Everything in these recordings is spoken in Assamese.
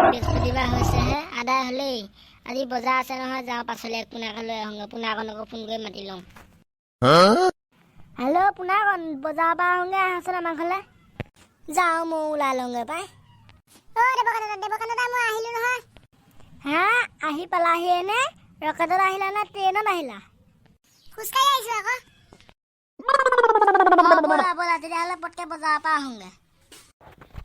বৃহস্পতিবাৰ হৈছেহে আদায় হ'লেই আজি বজাৰ আছে নহয় যাওঁ পাচলি এক পোনাকে লৈ আহোঁগৈ পোনাকণকো ফোন কৰি মাতি লওঁ হেল্ল' পোনাকণ বজাৰৰ পৰা আহোঁগৈ আহাচোন আমাৰ ঘৰলৈ যাওঁ মই ওলাই লওঁগৈ পাই দেৱকান্ত মই আহিলোঁ নহয় হা আহি পালাহিয়ে নে ৰকেটত আহিলা নে ট্ৰেইনত আহিলা খোজকাঢ়ি আহিছোঁ আকৌ ব'লা তেতিয়াহ'লে পটকৈ বজাৰৰ পৰা আহোঁগৈ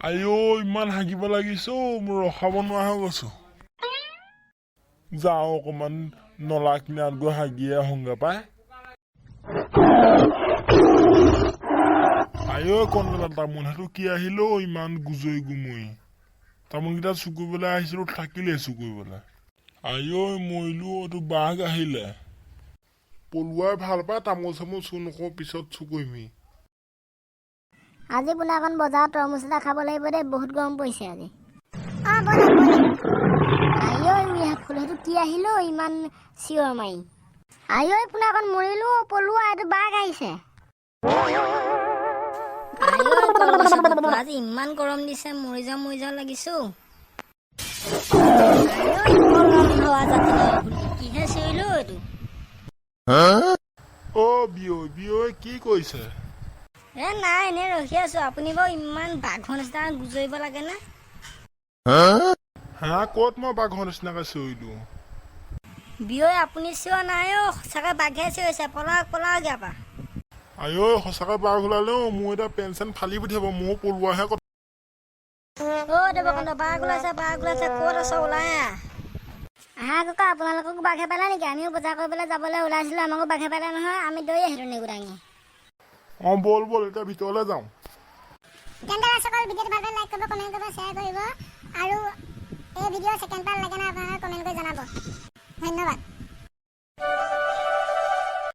আইও ইমান হাগিব লাগিছো মোৰ ৰখাব নোৱাৰা হৈ গৈছো যাওঁ অকমান নলা কিনাৰত গৈ হাগিয়ে আহোঁগৈ পাই আইও কণলা তামোল সেইটো কি আহিলো ইমান গুজৰি গুমৰি তামোলকেইটা চুকুৰিবলৈ আহিছিলো থাকিলে চুকুৰিবলৈ আইও মৰিলো এইটো বাঘ আহিলে পলুৱাই ভাল পায় তামোল চামোল চুৰ নকৰোঁ পিছত চুকুৰিমি আজি পোনাকণ বজাৰত তৰমুজ এটা খাব লাগিব দেই বহুত গৰম পৰিছে আজি সেইটো কি আহিলো ইমান চিঞৰ মাৰি আইঐ পোনাকণ মৰিলো পলুৱা এইটো বাঘ আহিছে আজি ইমান গৰম দিছে মৰি যাওঁ লাগিছো কিহে চিঞৰিলো এইটো বিয়ৈ কি কৈছে নাই এনেই ৰখি আছো আপুনি বাৰু ইমান বাঘৰ নিচিনা গুজৰিব লাগে নে হা ক'ত মই বাঘৰ নিচিনাকে চিঞৰিলো বিয়ৈ আপুনি চিঞৰ নাই সঁচাকে বাঘে চিঞৰিছে পলাওক ইয়াৰ পৰা আইঐ সঁচাকে বাঘ ওলালেও মোৰ এতিয়া পেঞ্চন ফালি পঠিয়াব মোৰ পলোৱাহে কথা দেৱকান্ত বাঘ ওলাইছে ক'ত আছ ওলাই আহা ককা আপোনালোকক বাঘে পালে নেকি আমিও বজাৰ কৰিবলৈ যাবলৈ ওলাইছিলো আমাকো বাঘে পালে নহয় আমি দৌৰি আহিলো নেগুৰাঙি বল এতিয়া ভিতৰলৈ যাওঁ ভিডিঅ'টো ভাল লাইক কৰিব কমেণ্ট কৰিব শ্বেয়াৰ কৰিব আৰু এই ভিডিঅ' ছেকেণ্ড পাৰ্ট লাগে না আপোনালোকে কমেণ্ট কৰি জনাব ধন্যবাদ